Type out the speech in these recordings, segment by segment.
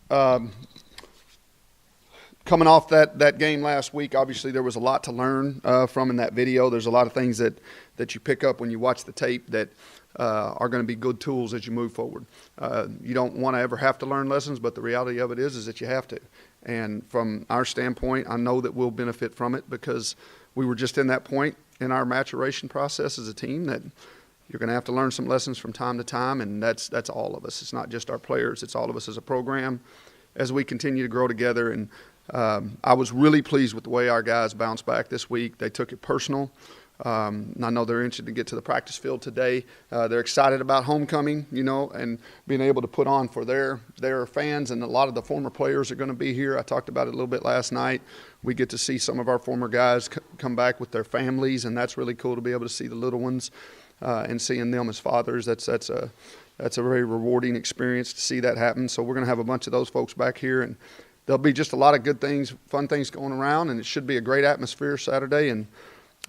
Coming off that game last week, obviously there was a lot to learn from in that video. There's a lot of things that you pick up when you watch the tape that are going to be good tools as you move forward. You don't want to ever have to learn lessons, but the reality of it is that you have to. And from our standpoint, I know that we'll benefit from it because we were just in that point in our maturation process as a team that you're going to have to learn some lessons from time to time, and that's all of us. It's not just our players. It's all of us as a program as we continue to grow together. And I was really pleased with the way our guys bounced back this week. They took it personal. And I know they're interested to get to the practice field today. They're excited about homecoming, and being able to put on for their fans. And a lot of the former players are going to be here. I talked about it a little bit last night. We get to see some of our former guys come back with their families, and that's really cool to be able to see the little ones and seeing them as fathers. That's a very rewarding experience to see that happen. So we're going to have a bunch of those folks back here, and there'll be just a lot of good things, fun things going around, and it should be a great atmosphere Saturday. And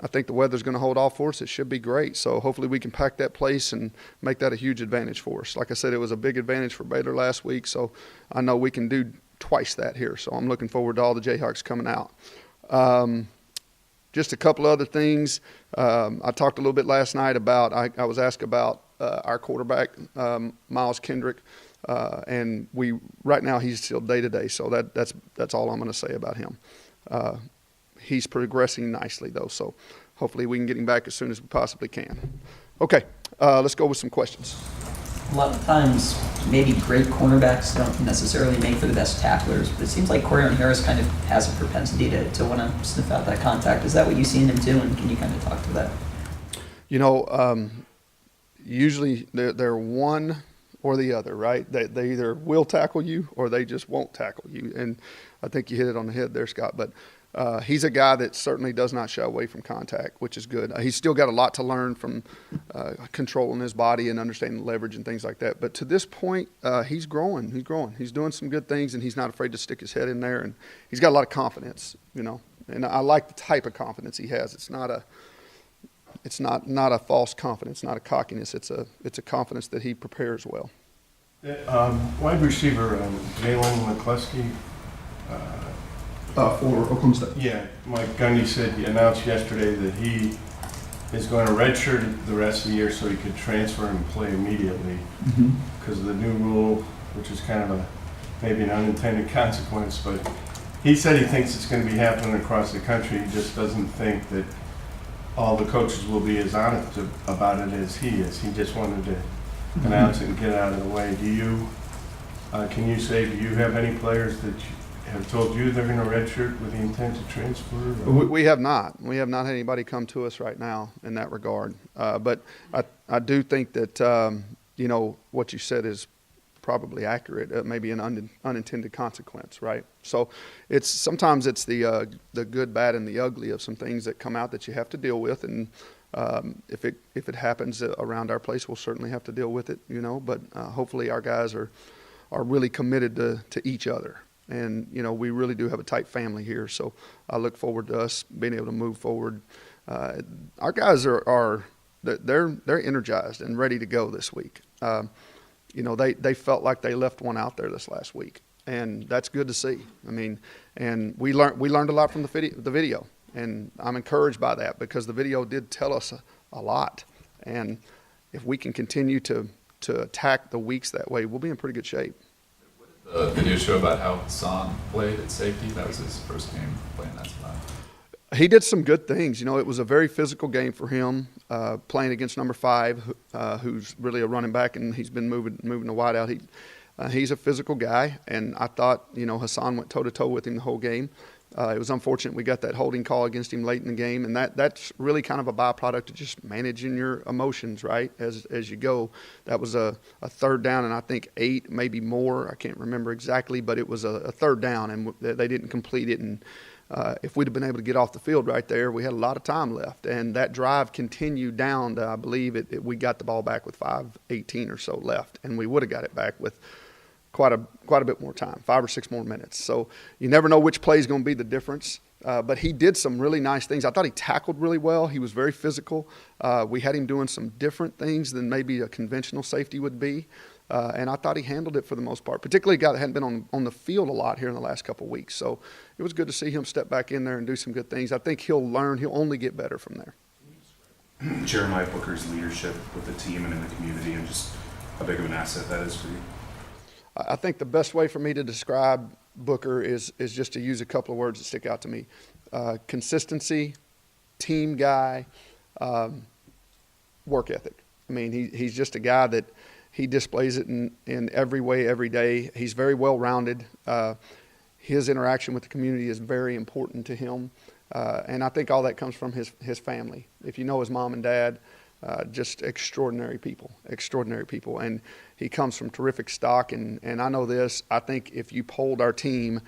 I think the weather's going to hold off for us. It should be great. So hopefully we can pack that place and make that a huge advantage for us. Like I said, it was a big advantage for Baylor last week, so I know we can do twice that here. So I'm looking forward to all the Jayhawks coming out. Just a couple other things. I talked a little bit last night about I was asked about our quarterback, Miles Kendrick, and right now he's still day-to-day, so that's all I'm going to say about him. He's progressing nicely, though, so hopefully we can get him back as soon as we possibly can. Okay, let's go with some questions. A lot of times, maybe great cornerbacks don't necessarily make for the best tacklers, but it seems like Corian Harris kind of has a propensity to want to sniff out that contact. Is that what you see in him too, and can you kind of talk to that? Usually they're one or the other, right? They either will tackle you or they just won't tackle you, and I think you hit it on the head there, Scott, but he's a guy that certainly does not shy away from contact, which is good. He's still got a lot to learn from controlling his body and understanding leverage and things like that. But to this point, he's growing. He's doing some good things, and he's not afraid to stick his head in there. And he's got a lot of confidence, And I like the type of confidence he has. It's not a false confidence, not a cockiness. It's a confidence that he prepares well. Wide receiver Jalen McCluskey. For Oklahoma State. Yeah, Mike Gundy announced yesterday that he is going to redshirt the rest of the year so he could transfer and play immediately because of the new rule, which is kind of maybe an unintended consequence. But he said he thinks it's going to be happening across the country. He just doesn't think that all the coaches will be as honest about it as he is. He just wanted to announce it and get it out of the way. Do you have any players that have told you they're going to redshirt with the intent to transfer? We have not. We have not had anybody come to us right now in that regard. But I do think that, what you said is probably accurate. Maybe an unintended consequence, right? So sometimes it's the good, bad, and the ugly of some things that come out that you have to deal with. And if it happens around our place, we'll certainly have to deal with it, But hopefully our guys are really committed to each other. And, we really do have a tight family here, so I look forward to us being able to move forward. Our guys they're energized and ready to go this week. They felt like they left one out there this last week, and that's good to see. And we learned a lot from the video, and I'm encouraged by that because the video did tell us a lot. And if we can continue to attack the weeks that way, we'll be in pretty good shape. The video show about how Hassan played at safety. That was his first game playing that spot. He did some good things. It was a very physical game for him, playing against number 5, who's really a running back, and he's been moving the wide out. He's a physical guy, and I thought, Hassan went toe-to-toe with him the whole game. It was unfortunate we got that holding call against him late in the game, and that's really kind of a byproduct of just managing your emotions, right, as you go. That was a third down, and I think 8, maybe more. I can't remember exactly, but it was a third down, and they didn't complete it. And if we'd have been able to get off the field right there, we had a lot of time left. And that drive continued down to, I believe, we got the ball back with 5:18 or so left, and we would have got it back with quite a bit more time, 5 or 6 more minutes. So you never know which play is going to be the difference. But he did some really nice things. I thought he tackled really well. He was very physical. We had him doing some different things than maybe a conventional safety would be. And I thought he handled it for the most part, particularly a guy that hadn't been on the field a lot here in the last couple of weeks. So it was good to see him step back in there and do some good things. I think he'll only get better from there. Jeremiah Booker's leadership with the team and in the community, and just how big of an asset that is for you? I think the best way for me to describe Booker is just to use a couple of words that stick out to me. Consistency, team guy, work ethic. I mean, he's just a guy that he displays it in every way, every day. He's very well-rounded. His interaction with the community is very important to him. And I think all that comes from his family. If you know his mom and dad, just extraordinary people. And he comes from terrific stock. And I know this, I think if you polled our team,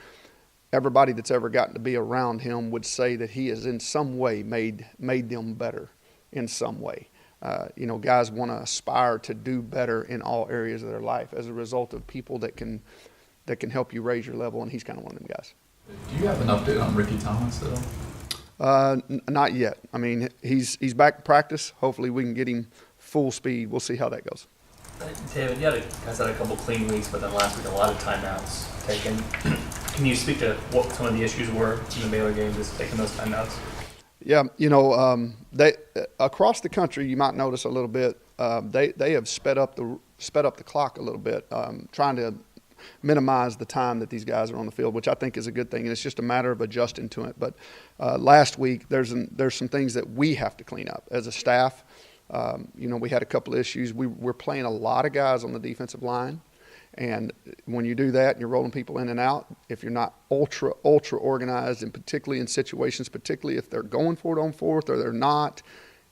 everybody that's ever gotten to be around him would say that he has in some way made them better in some way. Guys want to aspire to do better in all areas of their life as a result of people that can help you raise your level, and he's kind of one of them guys. Do you have an update on Ricky Thomas at all? Not yet. I mean, he's back to practice. Hopefully we can get him full speed. We'll see how that goes. David, you guys had a couple clean weeks, but then last week a lot of timeouts taken. Can you speak to what some of the issues were in the Baylor game, just taking those timeouts? Yeah, they across the country, you might notice a little bit. They have sped up the clock a little bit, trying to minimize the time that these guys are on the field, which I think is a good thing, and it's just a matter of adjusting to it. But last week, there's some things that we have to clean up as a staff. We had a couple of issues. We're playing a lot of guys on the defensive line. And when you do that and you're rolling people in and out, if you're not ultra organized, and particularly in situations, particularly if they're going for it on fourth or they're not,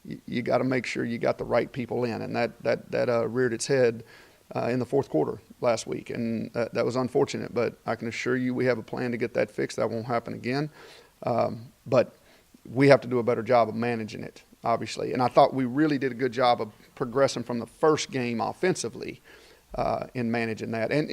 you got to make sure you got the right people in. And that reared its head in the fourth quarter last week. And that was unfortunate, but I can assure you we have a plan to get that fixed. That won't happen again. But we have to do a better job of managing it, obviously. And I thought we really did a good job of progressing from the first game offensively in managing that. And,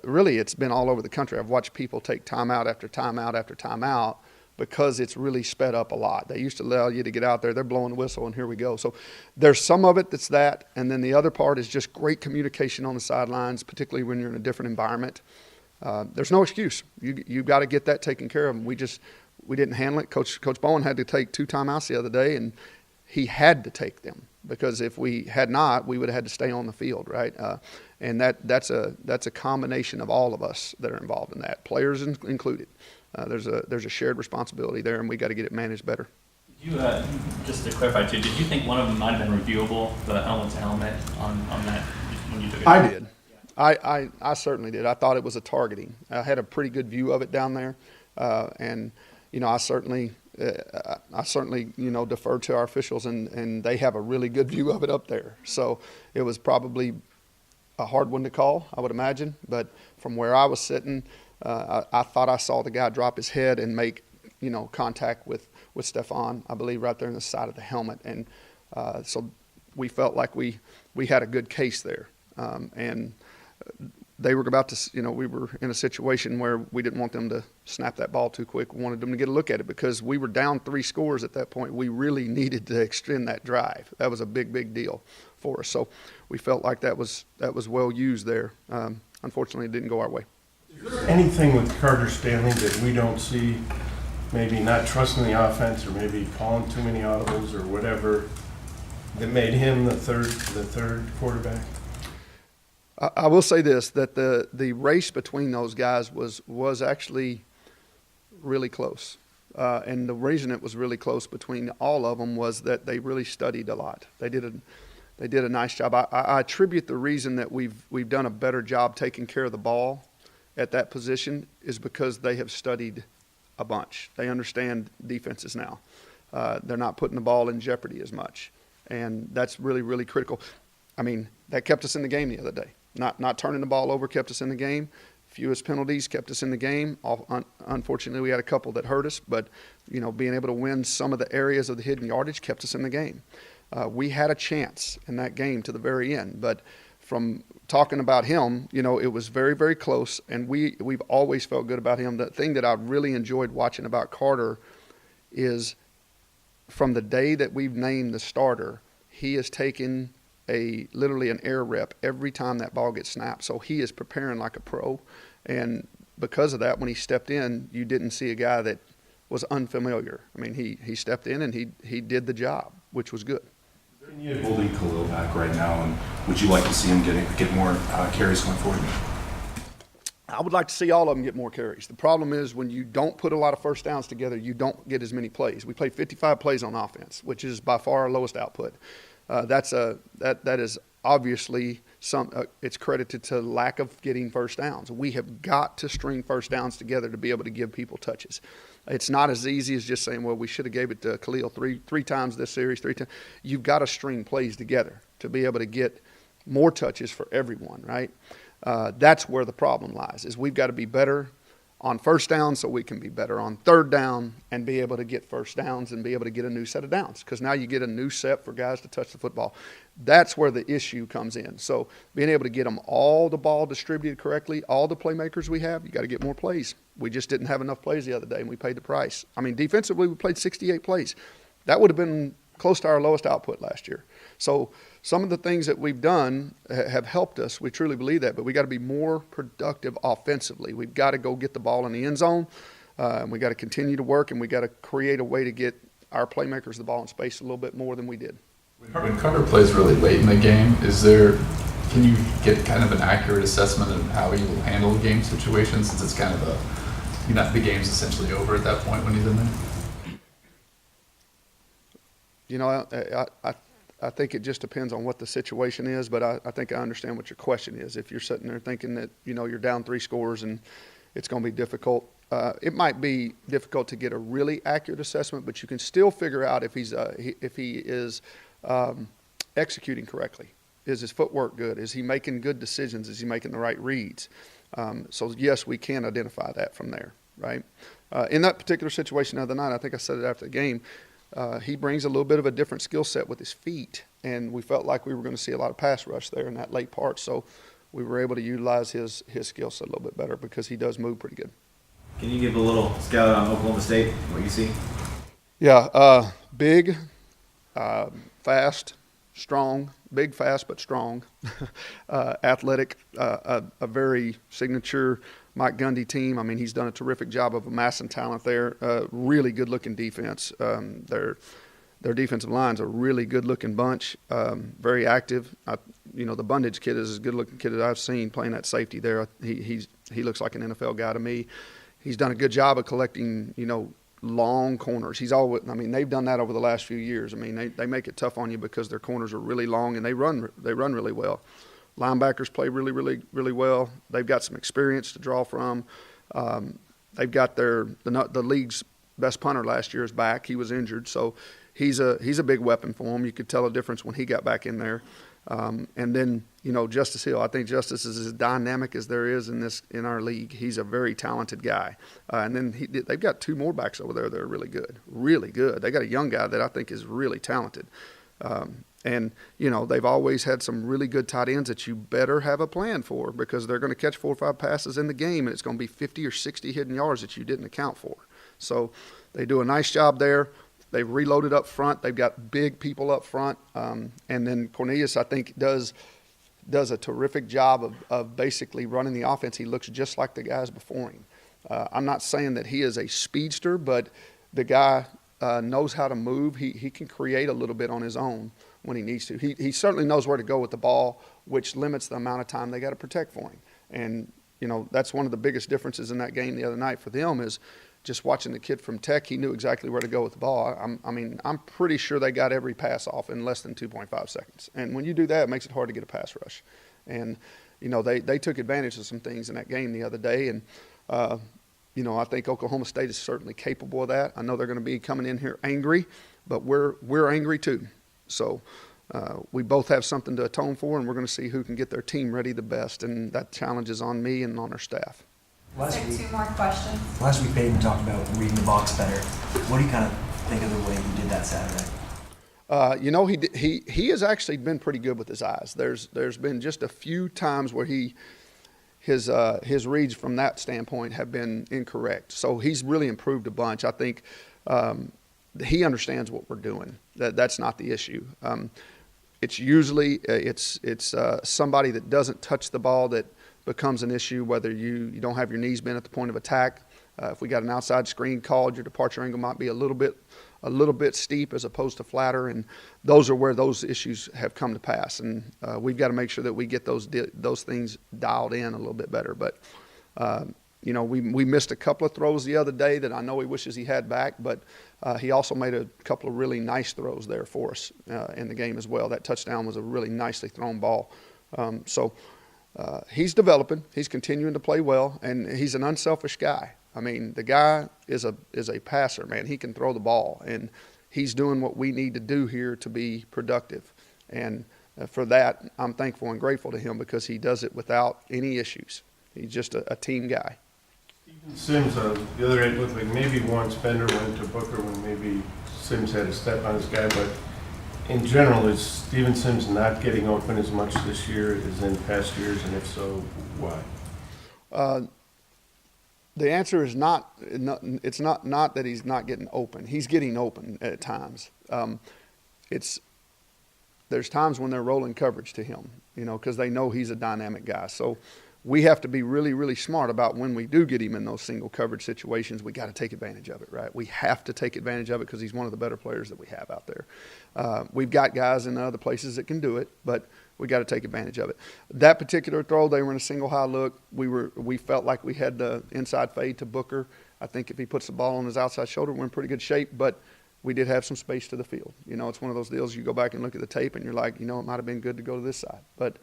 really it's been all over the country. I've watched people take timeout after timeout after timeout because it's really sped up a lot. They used to allow you to get out there, they're blowing the whistle, and here we go. So there's some of it that's that, and then the other part is just great communication on the sidelines, particularly when you're in a different environment. There's no excuse. You've got to get that taken care of. We didn't handle it. Coach Bowen had to take 2 timeouts the other day, and he had to take them because if we had not, we would have had to stay on the field, right? And that's a combination of all of us that are involved in that, players included. There's a shared responsibility there, and we got to get it managed better. Just to clarify too, did you think one of them might have been reviewable, the helmet to helmet on that when you took it? I did. I certainly did. I thought it was a targeting. I had a pretty good view of it down there, and I certainly defer to our officials, and they have a really good view of it up there. So it was probably a hard one to call, I would imagine. But from where I was sitting, I thought I saw the guy drop his head and make contact with Stephon, I believe, right there in the side of the helmet, and so we felt like we had a good case there, and they were about to, we were in a situation where we didn't want them to snap that ball too quick. We wanted them to get a look at it because we were down 3 scores at that point. We really needed to extend that drive. That was a big deal for us. So we felt like that was well used there. Unfortunately, it didn't go our way. Is there anything with Carter Stanley that we don't see, maybe not trusting the offense or maybe calling too many audibles or whatever, that made him the third quarterback? I will say this, that the race between those guys was actually really close. And the reason it was really close between all of them was that they really studied a lot. They did a nice job. I attribute the reason that we've done a better job taking care of the ball at that position is because they have studied a bunch. They understand defenses now. They're not putting the ball in jeopardy as much. And that's really critical. I mean, that kept us in the game the other day. Not turning the ball over kept us in the game. Fewest penalties kept us in the game. Unfortunately, we had a couple that hurt us, but being able to win some of the areas of the hidden yardage kept us in the game. We had a chance in that game to the very end, but from talking about him, it was very close, and we've always felt good about him. The thing that I really enjoyed watching about Carter is from the day that we've named the starter, he has taken literally an air rep every time that ball gets snapped. So he is preparing like a pro. And because of that, when he stepped in, you didn't see a guy that was unfamiliar. I mean, he stepped in and he did the job, which was good. Can you holding Khalil back right now, and would you like to see him get more carries going forward? I would like to see all of them get more carries. The problem is when you don't put a lot of first downs together, you don't get as many plays. We played 55 plays on offense, which is by far our lowest output. That is obviously it's credited to lack of getting first downs. We have got to string first downs together to be able to give people touches. It's not as easy as just saying, well, we should have gave it to Khalil three times this series, 3 times. You've got to string plays together to be able to get more touches for everyone, right? That's where the problem lies, is we've got to be better on first down so we can be better on third down and be able to get first downs and be able to get a new set of downs, because now you get a new set for guys to touch the football. That's where the issue comes in. So being able to get them all the ball distributed correctly, all the playmakers we have, you got to get more plays. We just didn't have enough plays the other day, and we paid the price. I mean, defensively, we played 68 plays. That would have been close to our lowest output last year. So some of the things that we've done have helped us. We truly believe that, but we got to be more productive offensively. We've got to go get the ball in the end zone, and we got to continue to work, and we got to create a way to get our playmakers the ball in space a little bit more than we did. When Carter plays really late in the game, can you get kind of an accurate assessment of how he will handle game situations, since it's kind of the game's essentially over at that point when he's in there? You know, I think it just depends on what the situation is, but I think I understand what your question is. If you're sitting there thinking that, you know, you're down 3 scores and it's going to be difficult, it might be difficult to get a really accurate assessment, but you can still figure out if he is executing correctly. Is his footwork good? Is he making good decisions? Is he making the right reads? So, yes, we can identify that from there, right? In that particular situation the other night, I think I said it after the game, he brings a little bit of a different skill set with his feet, and we felt like we were going to see a lot of pass rush there in that late part. So we were able to utilize his skill set a little bit better because he does move pretty good. Can you give a little scout on Oklahoma State, what you see? Yeah, big, fast, strong, big, fast, but strong, athletic, a very signature Mike Gundy team. I mean, he's done a terrific job of amassing talent there. Really good-looking defense. Their defensive line's a really good-looking bunch, very active. The Bundage kid is as good-looking kid as I've seen playing that safety there. He looks like an NFL guy to me. He's done a good job of collecting, long corners. They've done that over the last few years. I mean, they make it tough on you because their corners are really long and they run really well. Linebackers play really, really, really well. They've got some experience to draw from. They've got the league's best punter last year is back. He was injured, so he's a big weapon for them. You could tell a difference when he got back in there. And then Justice Hill. I think Justice is as dynamic as there is in our league. He's a very talented guy. And then they've got 2 more backs over there that are really good, really good. They got a young guy that I think is really talented. And they've always had some really good tight ends that you better have a plan for, because they're going to catch 4 or 5 passes in the game, and it's going to be 50 or 60 hidden yards that you didn't account for. So they do a nice job there. They've reloaded up front. They've got big people up front. And then Cornelius, I think, does a terrific job of basically running the offense. He looks just like the guys before him. I'm not saying that he is a speedster, but the guy knows how to move. He can create a little bit on his own when he needs to. He certainly knows where to go with the ball, which limits the amount of time they got to protect for him. And, that's one of the biggest differences in that game the other night for them is just watching the kid from Tech. He knew exactly where to go with the ball. I'm pretty sure they got every pass off in less than 2.5 seconds. And when you do that, it makes it hard to get a pass rush. And, they took advantage of some things in that game the other day. And, I think Oklahoma State is certainly capable of that. I know they're going to be coming in here angry, but we're angry too. So we both have something to atone for, and we're going to see who can get their team ready the best. And that challenge is on me and on our staff. Take 2 more questions. Last week, Peyton talked about reading the box better. What do you kind of think of the way you did that Saturday? He has actually been pretty good with his eyes. There's been just a few times where his reads from that standpoint have been incorrect. So he's really improved a bunch. I think he understands what we're doing. That's not the issue. It's usually it's somebody that doesn't touch the ball that becomes an issue, whether you don't have your knees bent at the point of attack. If we got an outside screen called, your departure angle might be a little bit steep as opposed to flatter, and those are where those issues have come to pass. And we've got to make sure that we get those things dialed in a little bit better. But we missed a couple of throws the other day that I know he wishes he had back, but he also made a couple of really nice throws there for us in the game as well. That touchdown was a really nicely thrown ball. He's developing. He's continuing to play well, and he's an unselfish guy. I mean, the guy is a passer, man. He can throw the ball, and he's doing what we need to do here to be productive. And for that, I'm thankful and grateful to him because he does it without any issues. He's just a team guy. Sims, the other end looked like maybe once Bender went to Booker when maybe Sims had a step on his guy, but in general, is Steven Sims not getting open as much this year as in past years, and if so, why? The answer is not. It's not that he's not getting open. He's getting open at times. There's times when they're rolling coverage to him, because they know he's a dynamic guy. So we have to be really, really smart about when we do get him in those single coverage situations. We got to take advantage of it, right? We have to take advantage of it because he's one of the better players that we have out there. We've got guys in other places that can do it, but we got to take advantage of it. That particular throw, they were in a single high look. We felt like we had the inside fade to Booker. I think if he puts the ball on his outside shoulder, we're in pretty good shape, but we did have some space to the field. It's one of those deals you go back and look at the tape and you're like, it might have been good to go to this side. But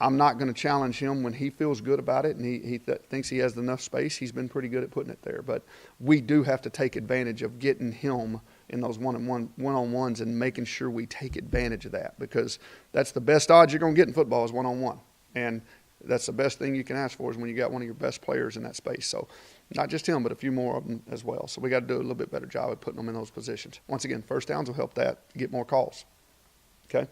I'm not going to challenge him when he feels good about it and he thinks he has enough space. He's been pretty good at putting it there. But we do have to take advantage of getting him in those one-on-ones and making sure we take advantage of that, because that's the best odds you're going to get in football is one-on-one. And that's the best thing you can ask for is when you got one of your best players in that space. So not just him, but a few more of them as well. So we got to do a little bit better job of putting them in those positions. Once again, first downs will help that, get more calls. Okay?